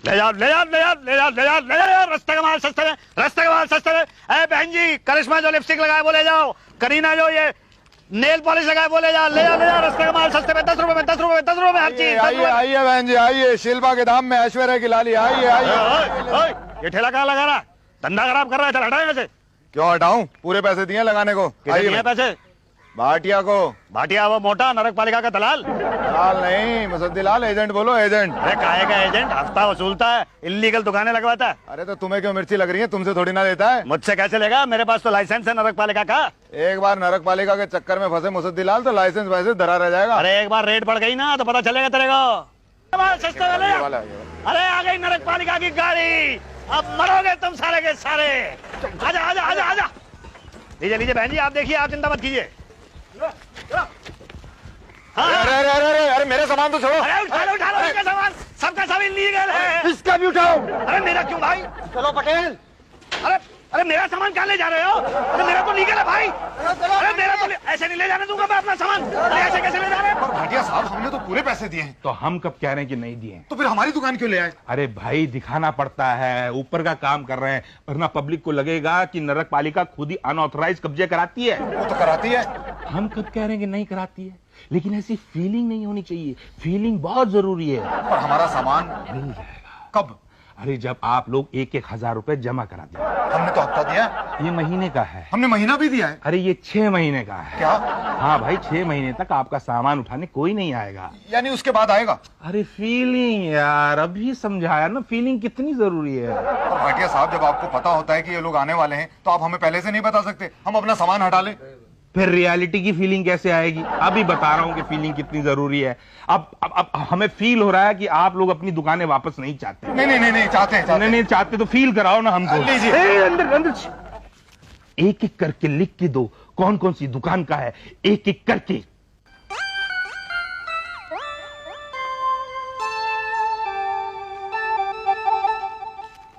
ले जाओ ले जाओ ले जाओ ले जाओ ले जाओ ले जाओ, रास्ते का माल सस्ते में, रास्ते का माल सस्ते में। अरे बहन जी, करिश्मा जो लिपस्टिक लगाए वो ले जाओ, करीना जो ये नेल पॉलिश लगाए वो ले जाओ, ले जाओ ले जाओ, रास्ते का माल सस्ते में, 10 रुपए में, 10 रुपए में, 10 रुपए में हर चीज। आइए आइए बहन जी आइए, शिल्पा के धाम में ऐश्वर्या की लाली, आइए आइए। ये ठेला कहाँ लगा रहा, धंधा खराब कर रहा है, चल हटाओ यहाँ से। क्यों हटाऊं, पूरे पैसे दिए लगाने को। कितने पैसे? भाटिया को। भाटिया वो मोटा नरक पालिका का दलाल? दलाल नहीं, मुसद्दीलाल, एजेंट बोलो, एजेंट। अरे काहे का एजेंट, हफ्ता वसूलता है, इल्लीगल दुकानें लगवाता है। अरे तो तुम्हें क्यों मिर्ची लग रही है, तुमसे थोड़ी ना देता है। मुझसे कैसे लेगा, मेरे पास तो लाइसेंस है नरक पालिका का। एक बार नरक पालिका के चक्कर में फंसे मुसद्दीलाल तो लाइसेंस वैसे धरा रह जाएगा। अरे एक बार रेट बढ़ गई ना तो पता चलेगा तेरे को। सस्ते वाले। अरे आ गई नरक पालिका की गाड़ी, अब मरोगे तुम सारे के सारे। आजा आजा आजा आजा, लीजिए लीजिए बहन जी, आप देखिए, आप चिंता मत कीजिए। अरे अरे अरे अरे अरे मेरे सामान तो छोड़ो। अरे उठा लो इनका सामान, सबका सब इल्लीगल है। इसका भी उठाओ। अरे मेरा क्यों भाई? चलो पटेल। अरे अरे मेरा सामान कहाँ ले जा रहे हो? अरे मेरा तो लीगल है भाई। अरे मेरा तो ऐसे नहीं ले जाने दूंगा मैं अपना सामान। अरे ऐसे कैसे ले जा रहे हो? भाटिया साहब, हमने तो पूरे पैसे दिए हैं। तो हम कब कह रहे हैं कि नहीं दिए? तो फिर हमारी दुकान क्यों ले आए? अरे भाई दिखाना पड़ता है, ऊपर का काम कर रहे हैं, वरना पब्लिक को लगेगा कि नरक पालिका खुद ही अनऑथराइज कब्जे कराती है। वो तो कराती है। हम कब कह रहे हैं कि नहीं कराती है, लेकिन ऐसी फीलिंग नहीं होनी चाहिए। फीलिंग बहुत जरूरी है। पर हमारा सामान मिल जाएगा। कब? अरे जब आप लोग 1-1 हजार रुपए जमा करा दें। हमने तो हफ्ता दिया। ये महीने का है। हमने महीना भी दिया है। अरे ये 6 महीने का है। क्या? हाँ भाई, 6 महीने तक आपका सामान उठाने कोई नहीं आएगा। यानी उसके बाद आएगा? अरे फीलिंग यार, अभी समझाया ना, फीलिंग कितनी जरूरी है। और भाटिया साहब, जब आपको पता होता है कि ये लोग आने वाले हैं तो आप हमें पहले से नहीं बता सकते? हम अपना सामान हटा लें। फिर रियलिटी की फीलिंग कैसे आएगी? अभी बता रहा हूं कि फीलिंग कितनी जरूरी है। अब हमें फील हो रहा है कि आप लोग अपनी दुकानें वापस नहीं चाहते। नहीं नहीं नहीं नहीं चाहते हैं, नहीं नहीं चाहते तो फील कराओ ना हमको। लीजिए। अंदर अंदर एक एक करके लिख के दो कौन कौन सी दुकान का है, एक एक करके।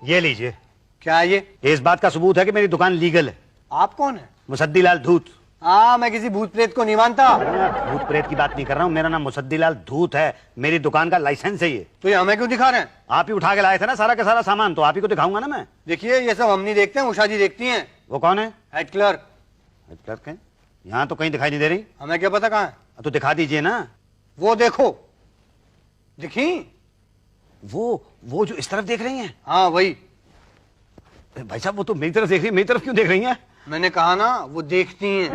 ये लीजिए। क्या है ये? इस बात का सबूत है कि मेरी दुकान लीगल है। आप कौन है? मुसद्दीलाल धूत। हाँ, मैं किसी भूत प्रेत को नहीं मानता। भूत प्रेत की बात नहीं कर रहा हूँ, मेरा नाम मुसद्दीलाल धूत है, मेरी दुकान का लाइसेंस है ये। तो ये हमें क्यों दिखा रहे हैं? आप ही उठा के लाए थे ना सारा का सारा सामान, तो आप ही को दिखाऊंगा ना मैं। देखिए, ये सब हम नहीं देखते हैं, उषा जी देखती हैं। वो कौन है? Head clerk. क्लर्क है? यहाँ तो कहीं दिखाई नहीं दे रही। हमें क्या पता कहाँ है? तो दिखा दीजिए ना। वो देखो, दिखी? वो जो इस तरफ देख रही हैं? हाँ वही। भाई साहब, वो तो मेरी तरफ देख रही है, मेरी तरफ क्यों देख रही हैं? मैंने कहा ना, वो देखती हैं।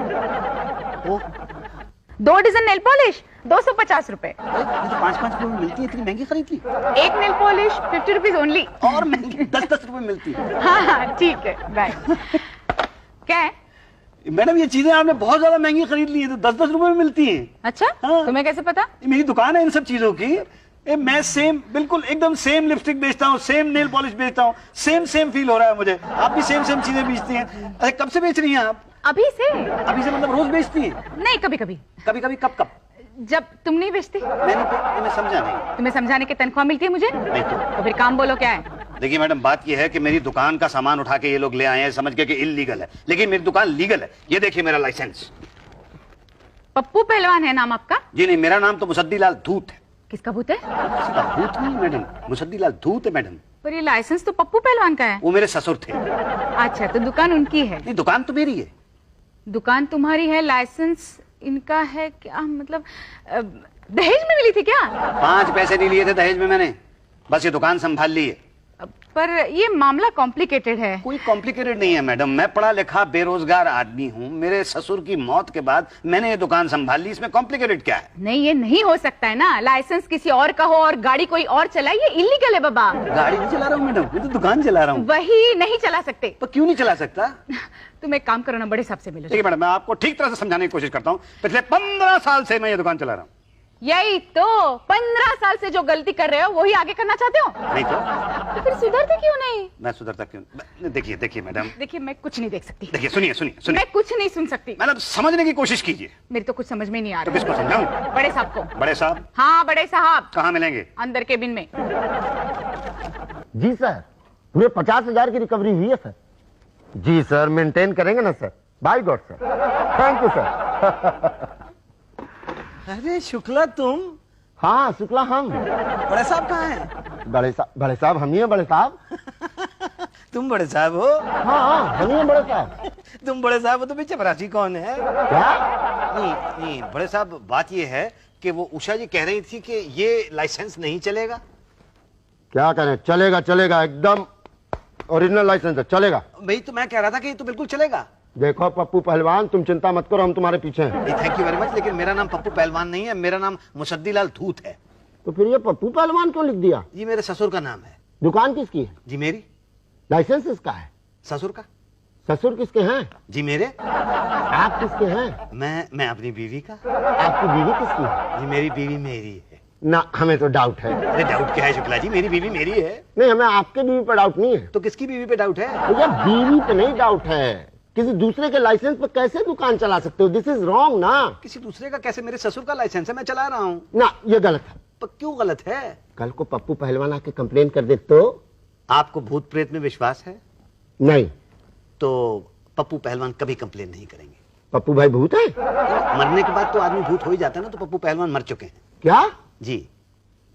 2 डजन नेल पॉलिश 250 रुपए। ये तो 5-5 रुपए में मिलती है, इतनी महंगी खरीद ली। एक नेल पॉलिश 50 रुपीज ओनली। और महंगी 10-10 रुपए मिलती है। हाँ हाँ ठीक है, बाय। क्या है मैडम, ये चीजें आपने बहुत ज्यादा महंगी खरीद ली है, तो 10-10 रुपए में मिलती हैं। अच्छा, हाँ। तुम्हें कैसे पता? ये मेरी दुकान है इन सब चीजों की। मैं सेम, बिल्कुल एकदम सेम लिपस्टिक बेचता हूँ, सेम नेल पॉलिश बेचता हूँ, सेम फील हो रहा है मुझे। आप भी सेम चीजें बेचती हैं। अरे कब से बेच रही हैं आप? अभी से? अभी से मतलब रोज बेचती हैं? नहीं, कभी कभी। कभी कभी कब? जब तुम नहीं बेचती। मैं समझा नहीं। तुम्हें समझाने की तनख्वाह मिलती है मुझे? नहीं तो फिर काम बोलो, क्या है? देखिए मैडम, बात यह है कि मेरी दुकान का सामान उठा के ये लोग ले आए हैं समझ के कि इल्लीगल है, लेकिन मेरी दुकान लीगल है। ये देखिए मेरा लाइसेंस। पप्पू पहलवान है नाम आपका? जी नहीं, मेरा नाम तो मुसद्दीलाल धूत है। किसका भूत है? किसका भूत नहीं मैडम, मुसद्दीलाल धूत है मैडम। पर ये लाइसेंस तो पप्पू पहलवान का है। वो मेरे ससुर थे। अच्छा, तो दुकान उनकी है? नहीं, दुकान तो मेरी है। दुकान तुम्हारी है, लाइसेंस इनका है? क्या मतलब दहेज में मिली थी क्या? 5 पैसे नहीं लिए थे दहेज में मैंने, बस ये दुकान संभाल ली है। पर ये मामला कॉम्प्लिकेटेड है। कोई कॉम्प्लिकेटेड नहीं है मैडम, मैं पढ़ा लिखा बेरोजगार आदमी हूँ। मेरे ससुर की मौत के बाद मैंने ये दुकान संभाल ली, इसमें कॉम्प्लिकेटेड क्या है? नहीं, ये नहीं हो सकता है ना। लाइसेंस किसी और का हो और गाड़ी कोई और चलाए, ये इलीगल है बाबा। गाड़ी नहीं चला रहा हूँ मैडम, मैं तो दुकान चला रहा हूँ। वही नहीं चला सकते तो क्यों नहीं चला सकता? तुम एक काम करो ना, बड़े साहब से मिलो। ठीक है मैडम, मैं आपको ठीक तरह से समझाने की कोशिश करता हूँ। पिछले 15 साल से मैं ये दुकान चला रहा हूँ। यही तो, 15 साल से जो गलती कर रहे हो वही आगे करना चाहते हो? नहीं तो फिर सुधरते क्यों नहीं? मैं सुधरता क्यों? देखिए मैडम, देखिए, मैं कुछ नहीं देख सकती। देखिए सुनिए मैं कुछ नहीं सुन सकती। मैडम समझने की कोशिश कीजिए। मेरी तो कुछ समझ में नहीं आ तो रहा। किसको समझाऊं? बड़े साहब को। बड़े साहब? हाँ, बड़े साहब। कहाँ मिलेंगे? अंदर केबिन में। जी सर, पूरे 50,000 की रिकवरी हुई है सर। जी सर, मेंटेन करेंगे ना sir. By God sir, thank you sir. अरे शुक्ला तुम? हाँ शुक्ला हम। बड़े साहब कहाँ हैं? बड़े साहब हम ही हैं बड़े साहब। तुम बड़े साहब हो? हाँ हम ही हैं बड़े साहब। तुम बड़े साहब हो तो पीछे चपरासी कौन है? क्या? नहीं बड़े साहब, बात ये है कि वो उषा जी कह रही थी कि ये लाइसेंस नहीं चलेगा। क्या करें, चलेगा चलेगा, एकदम ओरिजिनल लाइसेंस है, चलेगा। भाई तो मैं कह रहा था कि ये तो बिल्कुल चलेगा। देखो पप्पू पहलवान, तुम चिंता मत करो, हम तुम्हारे पीछे हैं। थैंक यू वेरी मच, लेकिन मेरा नाम पप्पू पहलवान नहीं है, मेरा नाम मुसद्दीलाल धूत है। तो फिर ये पप्पू पहलवान क्यों लिख दिया? जी मेरे ससुर का नाम है। दुकान किसकी है? जी मेरी। लाइसेंस किसका है? ससुर का। ससुर किसके हैं? जी मेरे। आप किसके हैं? मैं अपनी बीवी का। आपकी बीवी किसकी है? जी मेरी बीवी मेरी है। ना हमें तो डाउट है। अरे डाउट क्या है शुक्ला जी, मेरी बीवी मेरी है। नहीं, हमें आपके बीवी पर डाउट नहीं है। तो किसकी बीवी पे डाउट है? भैया बीवी पे नहीं डाउट है, किसी दूसरे के लाइसेंस पर कैसे दुकान चला सकते हो? दिस इज रॉन्ग ना। किसी दूसरे का कैसे? मेरे ससुर का लाइसेंस है, मैं चला रहा हूँ। ना ये गलत है। पर क्यों गलत है? कल को पप्पू पहलवान आके कंप्लेन कर दे तो? आपको भूत प्रेत में विश्वास है? नहीं। तो पप्पू पहलवान कभी कंप्लेन नहीं करेंगे। पप्पू भाई भूत है? मरने के बाद तो आदमी भूत हो ही जाता है ना, तो पप्पू पहलवान मर चुके हैं। क्या? जी।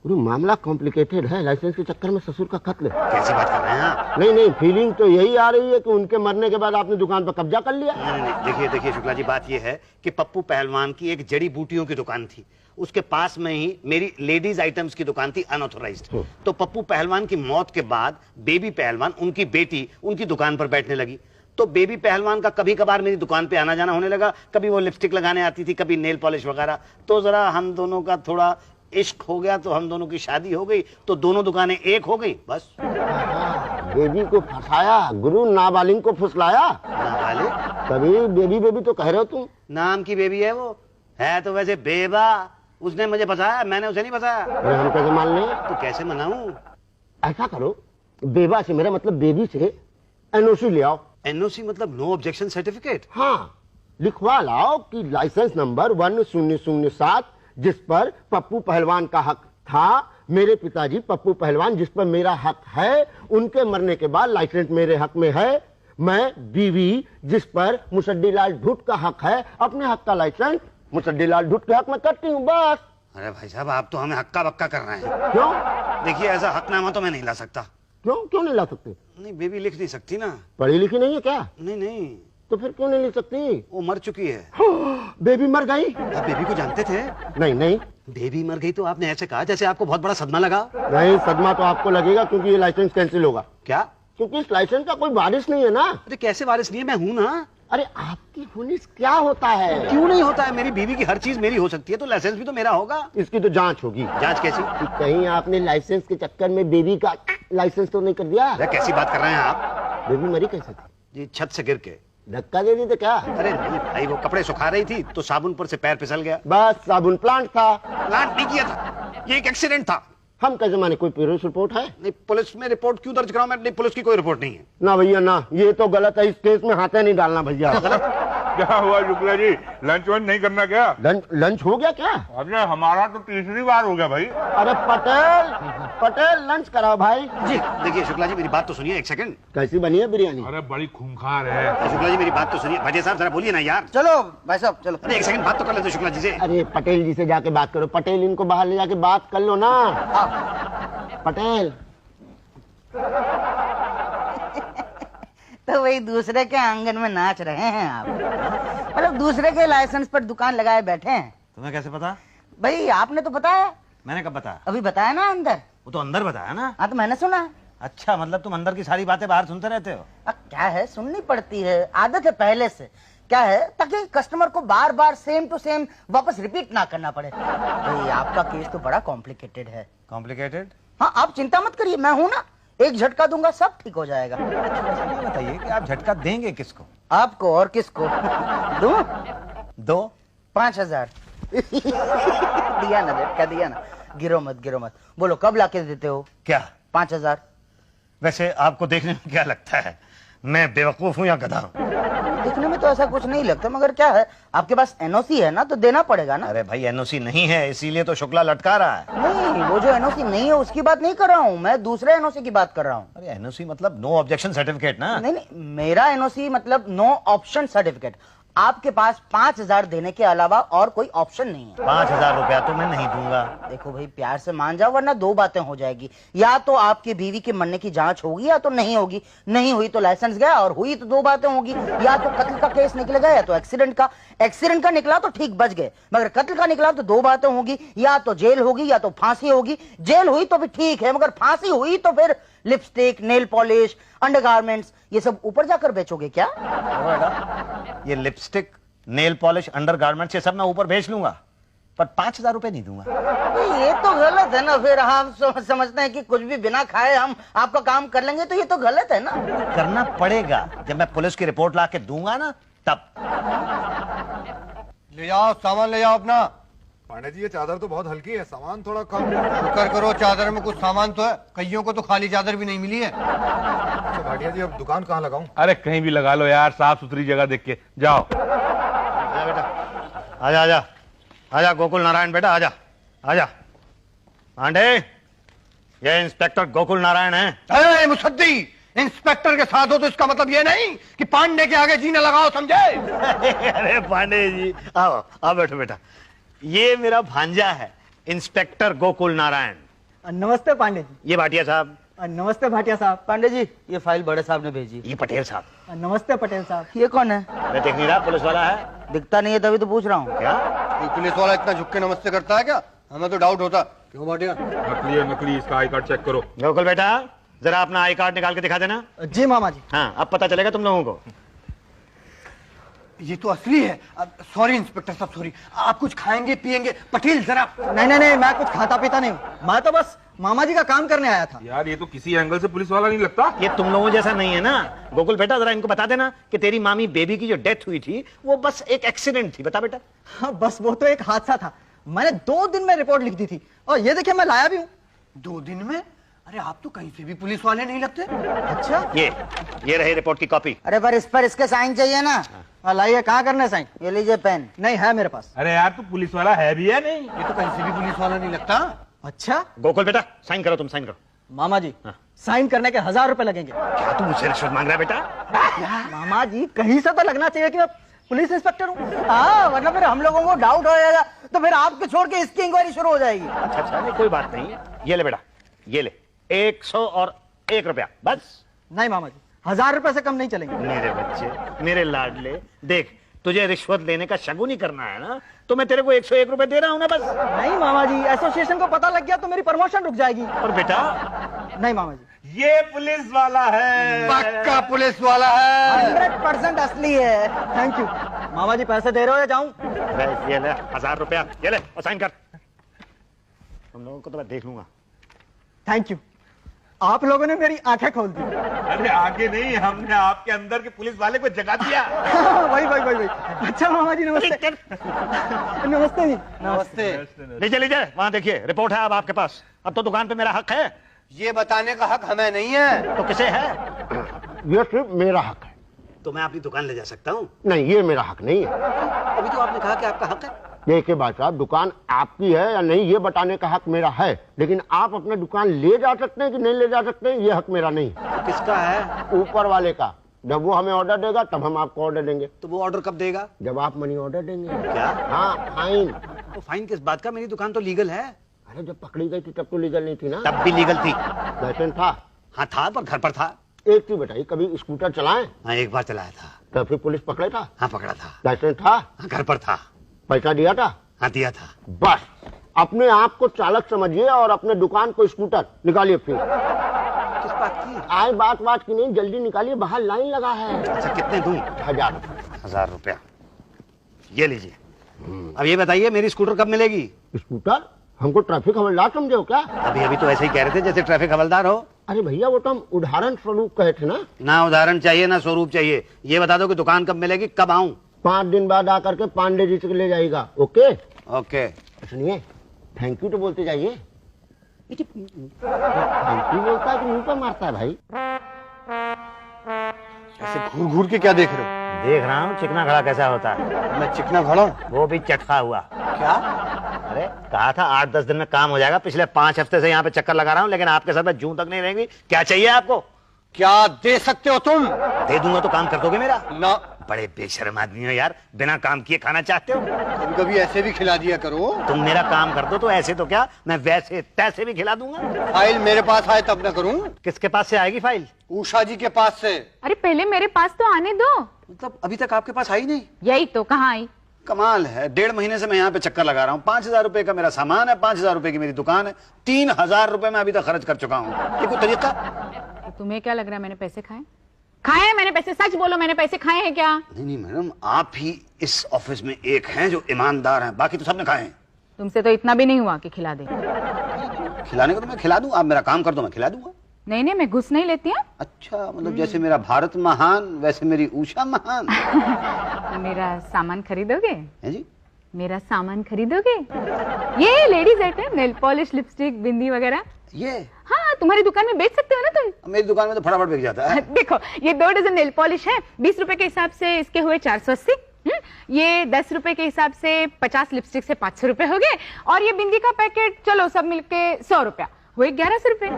पूरा मामला कॉम्प्लिकेटेड है, लाइसेंस के चक्कर में ससुर का कत्ल। कैसी बात कर रहे हैं आप? नहीं, फीलिंग तो यही आ रही है कि उनके मरने के बाद आपने दुकान पर कब्जा कर लिया। नहीं, देखिए शुक्ला जी, बात यह है कि पप्पू पहलवान की एक जड़ी बूटियों की दुकान थी, उसके पास में ही मेरी लेडीज आइटम्स की दुकान थी अनऑथोराइज्ड। तो पप्पू पहलवान की मौत के बाद बेबी पहलवान, उनकी बेटी, उनकी दुकान पर बैठने लगी। तो बेबी पहलवान का कभी कभार मेरी दुकान पे आना जाना होने लगा, कभी वो लिपस्टिक लगाने आती थी, कभी नेल पॉलिश वगैरह। तो जरा हम दोनों का थोड़ा इश्क हो गया, तो हम दोनों की शादी हो गई, तो दोनों दुकानें एक हो गई, बस। बेबी को फंसाया गुरु, नाबालिग को फुसलाया। नाबालिग? कभी बेबी तो कह रहे हो तुम? नाम की बेबी है वो, है तो वैसे बेबा। उसने मुझे फंसाया, मैंने उसे नहीं फंसाया। अरे हम कैसे मान लें? तो कैसे मनाऊं? ऐसा करो, बेबा से, मेरा मतलब बेबी से एनओसी ले आओ। एनओसी मतलब नो ऑब्जेक्शन सर्टिफिकेट? हाँ, लिखवा लाओ कि लाइसेंस नंबर 1007 जिस पर पप्पू पहलवान का हक था, मेरे पिताजी पप्पू पहलवान जिस पर मेरा हक है, उनके मरने के बाद लाइसेंस मेरे हक में है। मैं बीवी जिस पर मुसद्दीलाल धूत का हक है, अपने हक का लाइसेंस मुसद्दीलाल धूत के हक में करती हूँ, बस। अरे भाई साहब, आप तो हमें हक्का बक्का कर रहे हैं। क्यों? देखिए, ऐसा हकनामा तो मैं नहीं ला सकता। क्यों नहीं ला सकते? नहीं, बेबी लिख नहीं सकती ना। पढ़ी लिखी नहीं है क्या? नहीं। तो फिर क्यों नहीं लिख सकती? वो मर चुकी है। बेबी मर गई? आप बेबी को जानते थे? नहीं। बेबी मर गई तो आपने ऐसे कहा जैसे आपको बहुत बड़ा सदमा लगा। नहीं, सदमा तो आपको लगेगा क्योंकि ये लाइसेंस कैंसिल होगा। क्या? क्योंकि इस लाइसेंस का कोई वारिस नहीं है ना। अरे कैसे वारिस नहीं है? मैं हूं ना। अरे आपकी हुनिस क्या होता है? क्यों नहीं होता है? मेरी बीवी की हर चीज मेरी हो सकती है, तो लाइसेंस भी तो मेरा होगा। इसकी तो जांच होगी। जांच कैसी? कि कहीं आपने लाइसेंस के चक्कर में बेबी का लाइसेंस तो नहीं कर दिया? अरे कैसी बात कर रहे हैं आप? बेबी मरी कैसे थी? जी, छत से गिर के। धक्का दे दी तो क्या? अरे नहीं भाई, वो कपड़े सुखा रही थी तो साबुन पर से पैर फिसल गया। बस साबुन प्लांट था। प्लांट नहीं किया था, ये एक एक्सीडेंट था। हम कैसे माने? कोई पुलिस रिपोर्ट है? नहीं, पुलिस में रिपोर्ट क्यों दर्ज कराऊं मैं? नहीं, पुलिस की कोई रिपोर्ट नहीं है। ना भैया ना, ये तो गलत है, इस केस में हाथ नहीं डालना भैया। क्या हुआ शुक्ला जी, लंच वंच नहीं करना क्या? लंच हो गया क्या? अरे हमारा तो तीसरी बार हो गया भाई। अरे पटेल लंच कराओ भाई। जी देखिए शुक्ला जी, मेरी बात तो सुनिए एक सेकंड। कैसी बनी है बिरयानी? अरे बड़ी खूंखार है। शुक्ला जी मेरी बात तो सुनिए। भाई साहब जरा बोलिए ना यार। चलो भाई साहब चलो। अरे एक सेकंड बात तो कर लेते शुक्ला जी से। अरे पटेल जी से जाके बात करो। पटेल, इनको बाहर ले जाके बात कर लो ना। पटेल। तो वही दूसरे के आंगन में नाच रहे हैं आप? मतलब दूसरे के लाइसेंस पर दुकान लगाए बैठे हैं। तुम्हें कैसे पता? भाई आपने तो बताया। मैंने कब बताया? अभी बताया ना अंदर। वो तो अंदर बताया ना। हाँ तो मैंने सुना। अच्छा, मतलब तुम अंदर की सारी बातें बाहर सुनते रहते हो? क्या है, सुननी पड़ती है, आदत है पहले से। क्या है, ताकि कस्टमर को बार बार सेम टू सेम वापस रिपीट ना करना पड़े। भाई आपका केस तो बड़ा कॉम्प्लिकेटेड है। कॉम्प्लिकेटेड? हाँ, आप चिंता मत करिए, मैं हूं ना, एक झटका दूंगा सब ठीक हो जाएगा। ये बताइए कि आप झटका देंगे किसको? आपको और किसको दूं? 5,000 दिया ना, झटका दिया ना। गिरो मत। बोलो कब लाके देते हो? क्या? 5,000। वैसे आपको देखने में क्या लगता है, मैं बेवकूफ हूँ या गधा हूँ? दिखने में तो ऐसा कुछ नहीं लगता, मगर क्या है, आपके पास एनओसी है ना, तो देना पड़ेगा ना। अरे भाई एनओसी नहीं है, इसीलिए तो शुक्ला लटका रहा है। नहीं, वो जो एनओसी नहीं है उसकी बात नहीं कर रहा हूँ मैं, दूसरे एनओसी की बात कर रहा हूँ। अरे एनओसी मतलब नो ऑब्जेक्शन सर्टिफिकेट ना? नहीं, मेरा एनओसी मतलब नो ऑप्शन सर्टिफिकेट। आपके पास 5,000 देने के अलावा और कोई ऑप्शन नहीं है। 5,000 रुपया तो मैं नहीं दूंगा। देखो भाई, प्यार से मान जाओ, वरना दो बातें हो जाएगी। या तो आपकी बीवी के मरने की जांच होगी या तो नहीं होगी। नहीं हुई तो लाइसेंस गया, और हुई तो दो बातें होगी। या तो कत्ल का केस निकलेगा या तो एक्सीडेंट का। एक्सीडेंट का निकला तो ठीक बच गए, मगर कत्ल का निकला तो दो बातें होगी। या तो जेल होगी या तो फांसी होगी। जेल हुई तो भी ठीक है, मगर फांसी हुई तो फिर लिपस्टिक, नेल पॉलिश, अंडरगारमेंट्स, ये सब ऊपर जाकर बेचोगे क्या? ये लिपस्टिक, नेल पॉलिश, अंडरगारमेंट्स, ये सब मैं ऊपर बेच लूंगा, पर 5,000 रुपए नहीं दूंगा। ये तो गलत है ना। फिर हम समझते हैं कि कुछ भी बिना खाए हम आपका काम कर लेंगे, तो ये तो गलत है ना। करना पड़ेगा। जब मैं पुलिस की रिपोर्ट ला के दूंगा ना, तब। ले जाओ सामान, ले जाओ अपना। पांडे जी ये चादर तो बहुत हल्की है, सामान थोड़ा कम। शुक्र करो चादर में कुछ सामान तो है, कईयों को तो खाली चादर भी नहीं मिली है। अच्छा भाटिया जी, अब दुकान कहाँ लगाऊं? अरे कहीं भी लगा लो यार, साफ सुथरी जगह देख के जाओ। आजा बेटा, आजा आजा आजा गोकुल नारायण बेटा, आजा आजा। पांडे, ये इंस्पेक्टर गोकुल नारायण है। मुसद्दी, इंस्पेक्टर के साथ हो तो इसका मतलब ये नहीं कि पांडे के आगे जीना लगाओ, समझे? अरे पांडे जी, आओ आओ, बैठो बेटा। ये मेरा भांजा है, इंस्पेक्टर गोकुल नारायण। नमस्ते पांडे जी। ये भाटिया साहब। नमस्ते भाटिया साहब। पांडे जी, ये फाइल बड़े साहब ने भेजी। ये पटेल साहब। नमस्ते पटेल साहब। ये कौन है? मैं देख नहीं रहा, पुलिस वाला है। दिखता नहीं है, तभी तो पूछ रहा हूँ। क्या? ये पुलिस वाला इतना झुक के नमस्ते करता है क्या? हमें तो डाउट होता। क्यों भाटिया? नकली है नकली, इसका आई कार्ड चेक करो। गोकुल बेटा, जरा अपना आई कार्ड निकाल के दिखा देना। जी मामा जी। हाँ, अब पता चलेगा तुम लोगों को। ये तो असली है। सॉरी इंस्पेक्टर साहब, सॉरी। आप कुछ खाएंगे पिएंगे? पटेल जरा। नहीं नहीं नहीं, मैं कुछ खाता पीता नहीं हूँ। मैं तो बस मामा जी का काम करने आया था। यार ये तो किसी एंगल से पुलिस वाला नहीं लगता। ये तुम लोगों जैसा नहीं है ना। गोकुल बेटा, जरा इनको बता देना कि तेरी मामी बेबी की जो डेथ हुई थी वो बस एक एक्सीडेंट थी। बता बेटा। हाँ, बस वो तो एक हादसा था। मैंने 2 दिन में रिपोर्ट लिख दी थी, और ये देखिए मैं लाया भी हूँ। 2 दिन में? अरे आप तो कहीं से भी पुलिस वाले नहीं लगते। अच्छा, ये रही रिपोर्ट की कॉपी। अरे पर इस पर इसके साइन चाहिए ना। लाइए, कहाँ करना साइन? ये लीजिए पेन। नहीं है मेरे पास। अरे यार तू पुलिस वाला है भी है नहीं? ये तो कहीं से भी पुलिस वाला नहीं लगता। अच्छा गोकुल बेटा, साइन करो, तुम साइन करो। मामा जी, साइन करने के 1,000 रुपए लगेंगे। क्या तू मुझसे रिश्वत मांग रहा है बेटा? मामा जी, कहीं से तो लगना चाहिए कि मैं पुलिस इंस्पेक्टर हूँ। हाँ, वरना फिर हम लोगों को डाउट हो जाएगा, तो फिर आपके छोड़ के इसकी इंक्वायरी शुरू हो जाएगी। अच्छा, नहीं कोई बात नहीं। ये ले बेटा, ये ले 101 रुपया बस। नहीं मामा जी, 1,000 रुपए से कम नहीं चलेंगे। मेरे बच्चे, मेरे लाडले, देख तुझे रिश्वत लेने का शगुन करना है ना, तो मैं तेरे को 101 रुपए दे रहा हूं ना बस। नहीं मामा जी, एसोसिएशन को पता लग गया तो मेरी प्रमोशन रुक जाएगी। और बेटा, नहीं मामा जी, ये पुलिस वाला है। पक्का पुलिस वाला है। 100% असली है। Thank you. मामा जी, पैसे दे रहे हो या जाऊं? ये ले 1,000 रुपया, ये ले और साइन कर। तुम लोगों को तो मैं देख लूंगा। थैंक यू, आप लोगों ने मेरी आंखें खोल दी। अरे आगे नहीं, हमने आपके अंदर के पुलिस वाले को जगा दिया। वही। अच्छा मामा जी, नमस्ते। नमस्ते जी। नमस्ते। लीजिए लीजिए, वहां देखिए रिपोर्ट है अब आपके पास। अब तो दुकान पे मेरा हक है। ये बताने का हक हमें नहीं है। तो किसे है? ये सिर्फ मेरा हक है। तो मैं अपनी दुकान ले जा सकता हूँ? नहीं, ये मेरा हक नहीं है। अभी तो आपने कहा कि आपका हक है। देखिए भाई साहब, दुकान आपकी है या नहीं ये बताने का हक मेरा है, लेकिन आप अपना दुकान ले जा सकते हैं कि नहीं ले जा सकते हैं, ये हक मेरा नहीं है। तो किसका है? ऊपर वाले का। जब वो हमें ऑर्डर देगा तब हम आपको ऑर्डर देंगे। तो वो ऑर्डर कब देगा? जब आप मनी ऑर्डर देंगे। क्या? हाँ, फाइन। तो फाइन किस बात का? मेरी दुकान तो लीगल है। अरे जब पकड़ी गई थी तब तो लीगल नहीं थी ना। तब भी लीगल थी। लाइसेंस था। हाँ था, पर घर पर था। एक चीज बताइए, कभी स्कूटर चलाएं? हाँ, एक बार चलाया था। तो फिर पुलिस पकड़े था? हाँ, पकड़ा था। लाइसेंस था? हाँ, घर पर था। पैसा दिया था? हाँ, दिया था। बस अपने आप को चालक समझिए और अपने दुकान को स्कूटर निकालिए। फिर किस बात की? आए बात की नहीं, जल्दी निकालिए, बाहर लाइन लगा है। अच्छा, कितने दूं? 1,000। 1,000 रुपया, ये लीजिए। अब ये बताइए, मेरी स्कूटर कब मिलेगी? स्कूटर? हमको ट्रैफिक हवलदार समझे हो क्या? अभी तो ऐसे ही कह रहे थे जैसे ट्रैफिक हवलदार हो। अरे भैया, वो तो हम उदाहरण स्वरूप कहे थे ना। ना उदाहरण चाहिए ना स्वरूप चाहिए। ये बता दो कि दुकान कब मिलेगी, कब आऊं? 5 दिन बाद आकर के पांडे जी से ले जाएगा। ओके? ओके। सुनिए, थैंक यू तो बोलते जाइए। थैंक यू बोलता है कि मुंह पर मारता है भाई? ऐसे घूर घूर के क्या देख रहे हो? देख रहा हूँ चिकना खड़ा कैसा होता है। मैं चिकना खड़ा हूं? वो भी चटका हुआ। क्या? अरे कहा था 8-10 दिन में काम हो जाएगा। पिछले 5 हफ्ते से यहाँ पे चक्कर लगा रहा हूँ, लेकिन आपके सर पे जूं तक नहीं रहेंगी। क्या चाहिए आपको? क्या दे सकते हो तुम? दे दूंगा तो काम कर दोगे मेरा? ना, बड़े बेशर्म आदमी हो यार, बिना काम किए खाना चाहते हो? कभी कभी ऐसे भी खिला दिया करो। तुम मेरा काम कर दो तो ऐसे तो क्या, मैं वैसे तैसे भी खिला दूंगा। फाइल मेरे पास आए तब ना करूं। किसके पास से आएगी फाइल? उषा जी के पास से। अरे पहले मेरे पास तो आने दो। मतलब अभी तक आपके पास आई नहीं? यही तो, कहाँ आई? कमाल है, 1.5 महीने से मैं यहाँ पे चक्कर लगा रहा हूँ। 5,000 रुपए का मेरा सामान है, 5,000 रुपए की मेरी दुकान है, 3,000 रुपए मैं अभी तक खर्च कर चुका हूँ। ये कोई तरीका? तो तुम्हें क्या लग रहा है मैंने पैसे खाए? खाए हैं मैंने पैसे, सच बोलो, मैंने पैसे खाए हैं क्या? नहीं नहीं मैडम, आप ही इस ऑफिस में एक हैं जो ईमानदार हैं, बाकी तो सबने खाए हैं। तुमसे तो इतना भी नहीं हुआ कि खिला दे। खिलाने को तो मैं खिला दूं, आप मेरा काम कर दो मैं खिला दूंगा। नहीं नहीं, मैं घुस नहीं लेती हूँ। अच्छा, मतलब जैसे मेरा भारत महान वैसे मेरी उषा महान। तो मेरा सामान खरीदोगे? है जी? मेरा सामान खरीदोगे? ये ladies item, nail polish, lipstick, bindi वगैरह। ये हाँ, तुम्हारी दुकान में बेच सकते हो ना तुम। मेरी दुकान में तो फटाफट बिक जाता है। देखो, ये 2 डजन नेल पॉलिश है, 20 रुपए के हिसाब से इसके हुए 480। ये 10 रुपए के हिसाब से 50 लिपस्टिक से 500 रुपए हो गए, और ये बिंदी का पैकेट चलो सब मिलके 100 रुपया हुए 1100 रुपए।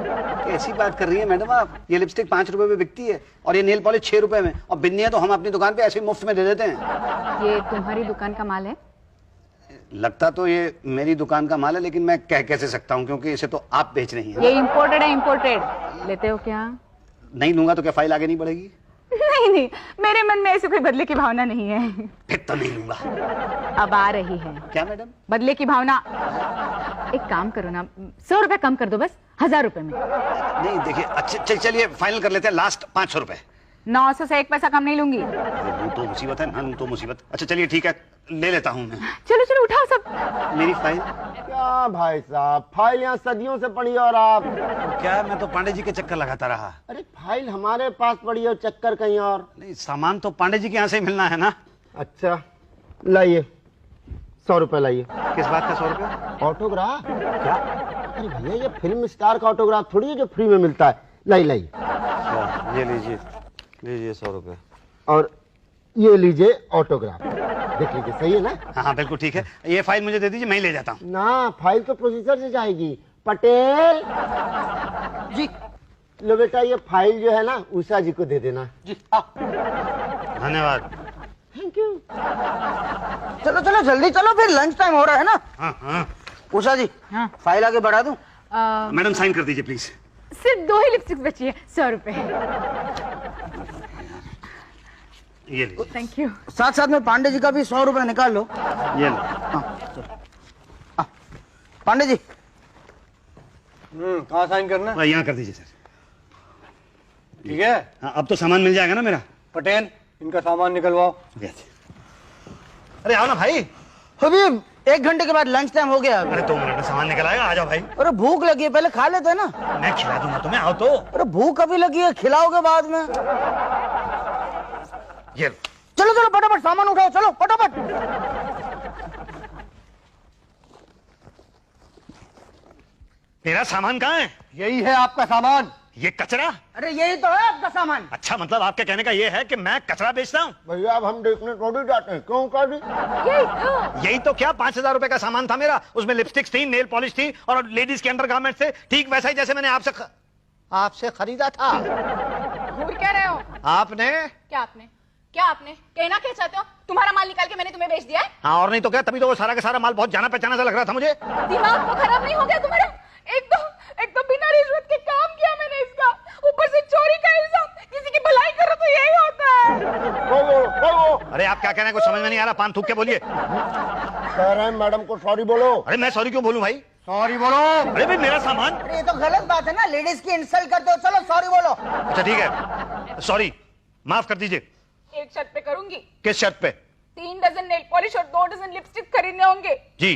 कैसी बात कर रही है मैडम आप? ये लिपस्टिक 5 रुपए में बिकती है और ये नेल पॉलिश 6 रुपए में, और बिंदियां तो हम अपनी दुकान पे ऐसे ही मुफ्त में दे देते हैं। ये तुम्हारी दुकान का माल है? लगता तो ये मेरी दुकान का माल है, लेकिन मैं कह कैसे सकता हूँ क्योंकि इसे तो आप बेच रही हैं। ये इम्पोर्टेड है, इम्पोर्टेड। लेते हो क्या? नहीं लूंगा तो क्या फाइल आगे नहीं बढ़ेगी? नहीं नहीं, मेरे मन में ऐसे कोई बदले की भावना नहीं है। फिर तो नहीं लूंगा। अब आ रही है। क्या मैडम? बदले की भावना। एक काम करो ना, 100 रुपए कम कर दो बस, 1000 रुपए में। नहीं देखिए, अच्छा चलिए फाइनल कर लेते हैं, लास्ट 500 रुपए। 900 से 1 पैसा कम नहीं लूंगी। लूं तो मुसीबत है ना, लूं तो मुसीबत। अच्छा चलिए ठीक है, ले लेता हूँ मैं। चलो चलो उठाओ सब। मेरी फाइल? क्या भाई साहब, फाइल यहाँ सदियों से पड़ी है और आप? क्या मैं तो पांडे जी के चक्कर लगाता रहा। अरे फाइल हमारे पास पड़ी है, चक्कर कहीं और। नहीं, सामान तो पांडे जी के यहाँ से ही मिलना है ना। अच्छा लाइए, 100 रुपए लाइए। किस बात का 100 रुपए? ऑटोग्राफ। क्या? अरे भैया, ये फिल्म स्टार का ऑटोग्राफ थोड़ी है जो फ्री में मिलता है। लाइए ये लीजिए, लीजिए 100 रुपए। और ये लीजिए ऑटोग्राफ, देख लीजिए, सही है ना? हाँ बिल्कुल ठीक है। ये फाइल मुझे दे दीजिए, मैं ही ले जाता हूँ। ना, फाइल तो प्रोसेसर से जाएगी। पटेल जी लो बेटा, ये फाइल जो है ना उषा जी को दे देना। जी। धन्यवाद। Thank you. चलो चलो जल्दी चलो, फिर लंच टाइम हो रहा है ना। हाँ हाँ। उषा जी, हाँ। फाइल आगे बढ़ा दूं? मैडम साइन कर दीजिए प्लीज। सिर्फ 2 ही लिपस्टिक बची है, 100 रुपए। ये लीजिए। Thank you. साथ साथ में पांडे जी का भी 100 रुपए निकाल लो। ये लो। पांडे जी। कहाँ साइन करना है? यहाँ कर दीजिए सर। ठीक है। हाँ, अब तो सामान मिल जाएगा ना मेरा? पटेल, इनका सामान निकलवाओ। अरे आओ ना भाई। अभी 1 घंटे के बाद लंच टाइम हो गया। अरे 2 मिनट में सामान निकल आएगा, आ जाओ भाई। अरे भूख लगी है, पहले खा लेते हैं ना। मैं खिला दूंगा तुम्हें, आओ तो। अरे भूख अभी लगी है, खिलाओगे बाद में। ये लो। चलो चलो फटाफट सामान उठाओ, चलो फटाफट। मेरा सामान कहाँ है? यही है आपका सामान। ये कचरा? अरे यही तो है आपका सामान। अच्छा, मतलब आपके कहने का ये है कि मैं कचरा बेचता हूँ? भैया अब हम देखने थोड़ी जाते हैं, क्यों कर दी? यही तो क्या, 5,000 रुपए का सामान था मेरा। उसमें लिपस्टिक्स थी, नेल पॉलिश थी और लेडीज के अंडरगारमेंट्स थे, ठीक वैसा ही जैसे मैंने आपसे खरीदा था। घूर क्या रहे हो? आपने? क्या आपने कहना क्या चाहते हो? तुम्हारा माल निकाल के मैंने तुम्हें बेच दिया है? हाँ, और नहीं तो क्या, तभी तो वो सारा का सारा माल बहुत जाना पहचाना सा लग रहा था मुझे। दिमाग तो खराब नहीं हो गया तुम्हारा? एक तो बिना रिश्वत के काम किया मैंने इसका, ऊपर से चोरी का इल्जाम। किसी की भलाई करो तो यही होता है। अरे आप क्या कह रहे हैं, कुछ समझ में नहीं आ रहा। पान थूक के बोलिए। कह रहे हैं मैडम को सॉरी बोलो। अरे मैं सॉरी क्यों बोलूं भाई? सॉरी बोलो। अरे भाई मेरा सामान। अरे ये तो गलत बात है ना, लेडीज की इंसल्ट करते हो। चलो सॉरी बोलो। अच्छा ठीक है, सॉरी, माफ कर दीजिए। एक शर्त पे करूंगी। किस शर्त पे? 3 डजन नेल पॉलिश और 2 डजन लिपस्टिक खरीदने होंगे। जी।